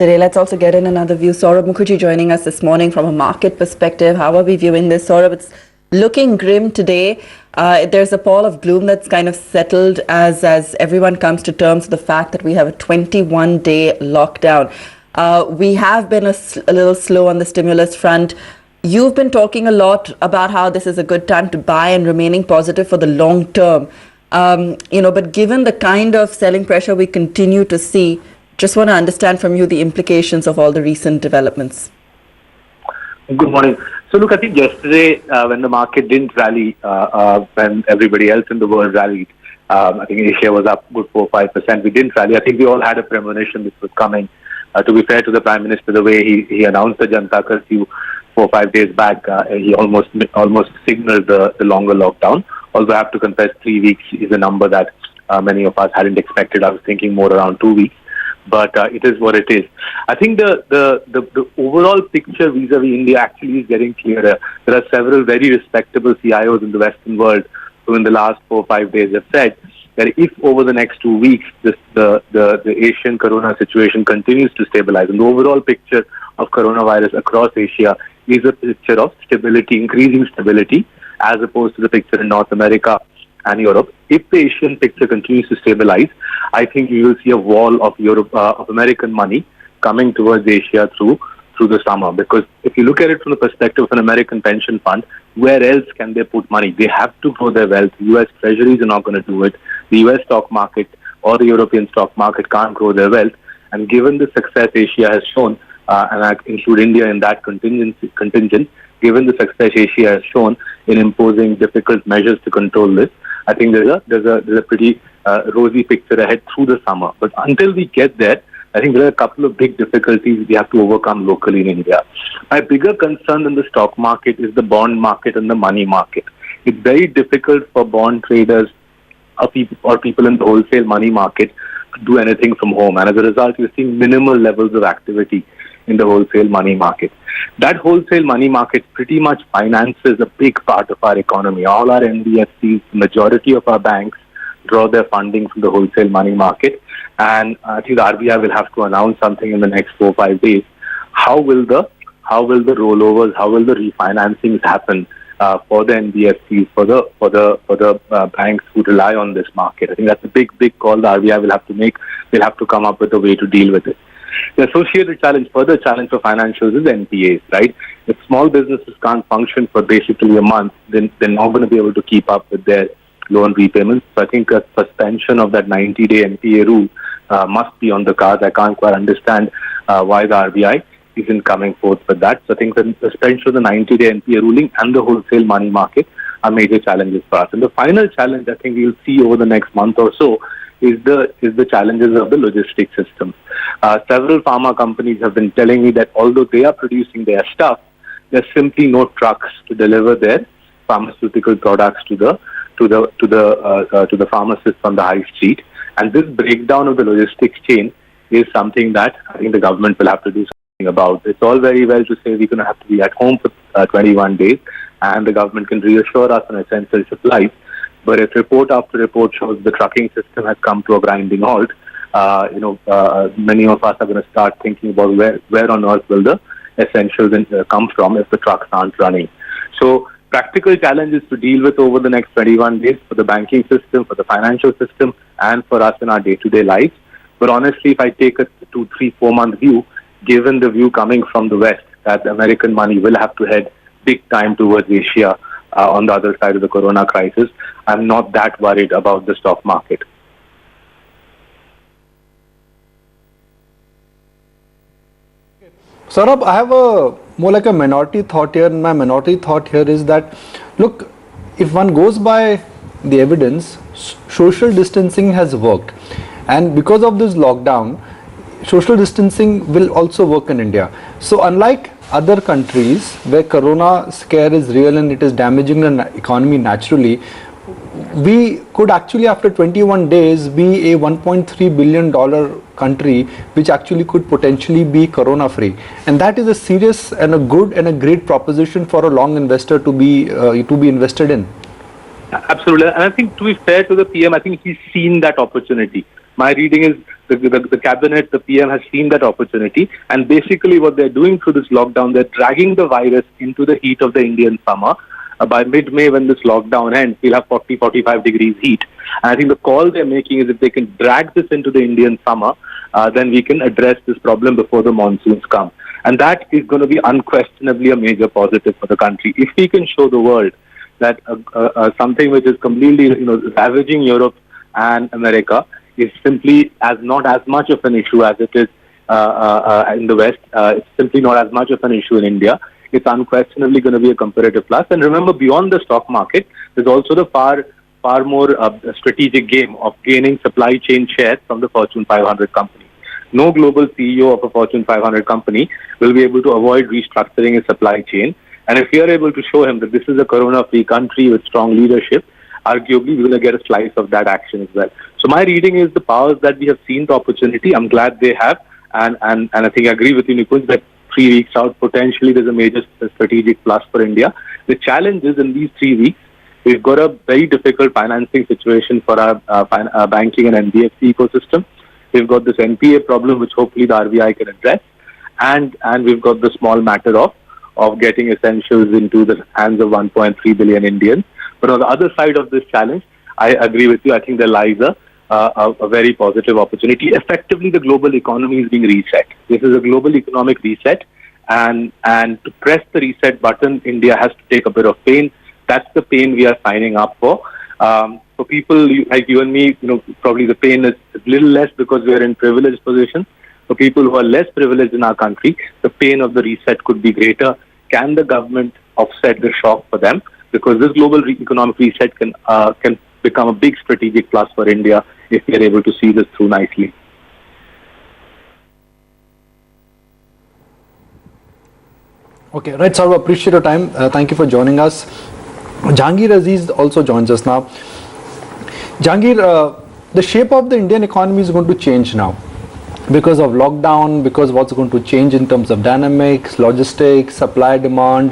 Today, let's also get in another view. Saurabh Mukherjee joining us this morning from a market perspective. How are we viewing this, Saurabh? It's looking grim today. There's a pall of gloom that's kind of settled as everyone comes to terms with the fact that we have a 21-day lockdown. We have been a little slow on the stimulus front. You've been talking a lot about how this is a good time to buy and remaining positive for the long term. But given the kind of selling pressure we continue to see, just want to understand from you the implications of all the recent developments. Good morning. So look, I think yesterday when the market didn't rally, when everybody else in the world rallied, I think Asia was up good 4-5%. We didn't rally. I think we all had a premonition this was coming. To be fair to the Prime Minister, the way he announced the Janata Curfew 4 or 5 days back, he almost signaled the longer lockdown. Although I have to confess, 3 weeks is a number that many of us hadn't expected. I was thinking more around 2 weeks. But it is what it is. I think the overall picture vis-a-vis India actually is getting clearer. There are several very respectable CIOs in the Western world who in the last 4 or 5 days have said that if over the next 2 weeks the Asian corona situation continues to stabilize, and the overall picture of coronavirus across Asia is a picture of stability, increasing stability, as opposed to the picture in North America and Europe. If the Asian picture continues to stabilize, I think you will see a wall of of American money coming towards Asia through the summer. Because if you look at it from the perspective of an American pension fund, where else can they put money? They have to grow their wealth. U.S. treasuries are not going to do it. The U.S. stock market or the European stock market can't grow their wealth. And given the success Asia has shown, and I include India in that contingent, given the success Asia has shown in imposing difficult measures to control this, I think there's a pretty rosy picture ahead through the summer. But until we get there, I think there are a couple of big difficulties we have to overcome locally in India. My bigger concern in the stock market is the bond market and the money market. It's very difficult for bond traders or people in the wholesale money market to do anything from home. And as a result, you're seeing minimal levels of activity in the wholesale money market. That wholesale money market pretty much finances a big part of our economy. All our NBFCs, majority of our banks draw their funding from the wholesale money market. And I think the RBI will have to announce something in the next 4 or 5 days. How will the rollovers, how will the refinancings happen for the NBFCs, for the banks who rely on this market? I think that's a big call the RBI will have to make. They'll have to come up with a way to deal with it. The associated further challenge for financials is NPAs, right? If small businesses can't function for basically a month, then they're not going to be able to keep up with their loan repayments. So I think a suspension of that 90-day NPA rule must be on the cards. I can't quite understand why the RBI isn't coming forth with that. So I think the suspension of the 90-day NPA ruling and the wholesale money market are major challenges for us. And the final challenge I think we'll see over the next month or so is the challenges of the logistics system. Several pharma companies have been telling me that although they are producing their stuff, there's simply no trucks to deliver their pharmaceutical products to the pharmacists on the high street. And this breakdown of the logistics chain is something that I think the government will have to do something about. It's all very well to say we're going to have to be at home for 21 days, and the government can reassure us on essential supplies. But if report after report shows the trucking system has come to a grinding halt, many of us are going to start thinking about where on earth will the essentials come from if the trucks aren't running. So practical challenges to deal with over the next 21 days for the banking system, for the financial system, and for us in our day-to-day lives. But honestly, if I take a 2, 3, 4 month view, given the view coming from the West that the American money will have to head big time towards Asia on the other side of the corona crisis, I'm not that worried about the stock market. Saurabh, I have more like a minority thought here, and my minority thought here is that, look, if one goes by the evidence, social distancing has worked, and because of this lockdown, social distancing will also work in India. So unlike other countries where corona scare is real and it is damaging the economy naturally, we could actually after 21 days be a $1.3 billion country which actually could potentially be corona free, and that is a serious and a good and a great proposition for a long investor to be invested in. Absolutely. And I think to be fair to the PM, I think he's seen that opportunity. My reading is the cabinet, the PM has seen that opportunity, and basically what they're doing through this lockdown, they're dragging the virus into the heat of the Indian summer. By mid-May, when this lockdown ends, we'll have 40, 45 degrees heat. And I think the call they're making is if they can drag this into the Indian summer, then we can address this problem before the monsoons come. And that is going to be unquestionably a major positive for the country. If we can show the world that something which is completely, ravaging Europe and America is simply not as much of an issue as it is in the West. It's simply not as much of an issue in India. It's unquestionably going to be a comparative plus. And remember, beyond the stock market, there's also the far more strategic game of gaining supply chain shares from the Fortune 500 companies. No global CEO of a Fortune 500 company will be able to avoid restructuring his supply chain. And if we are able to show him that this is a corona-free country with strong leadership, arguably we're going to get a slice of that action as well. So my reading is the powers that we have seen the opportunity, I'm glad they have. And I think I agree with you, Nikunj, that 3 weeks out, potentially there's a major strategic plus for India. The challenge is in these 3 weeks, we've got a very difficult financing situation for our banking and NBFC ecosystem. We've got this NPA problem, which hopefully the RBI can address. And we've got the small matter of getting essentials into the hands of 1.3 billion Indians. But on the other side of this challenge, I agree with you. I think there lies a very positive opportunity. Effectively, the global economy is being reset. This is a global economic reset, and to press the reset button, India has to take a bit of pain. That's the pain we are signing up for. For people like you and me, probably the pain is a little less because we are in privileged positions. For people who are less privileged in our country, the pain of the reset could be greater. Can the government offset the shock for them? Because this global economic reset can become a big strategic plus for India if we are able to see this through nicely. Okay, right, Saurav, appreciate your time. Thank you for joining us. Jahangir Aziz also joins us now. Jahangir, the shape of the Indian economy is going to change now because of lockdown, because what's going to change in terms of dynamics, logistics, supply, demand.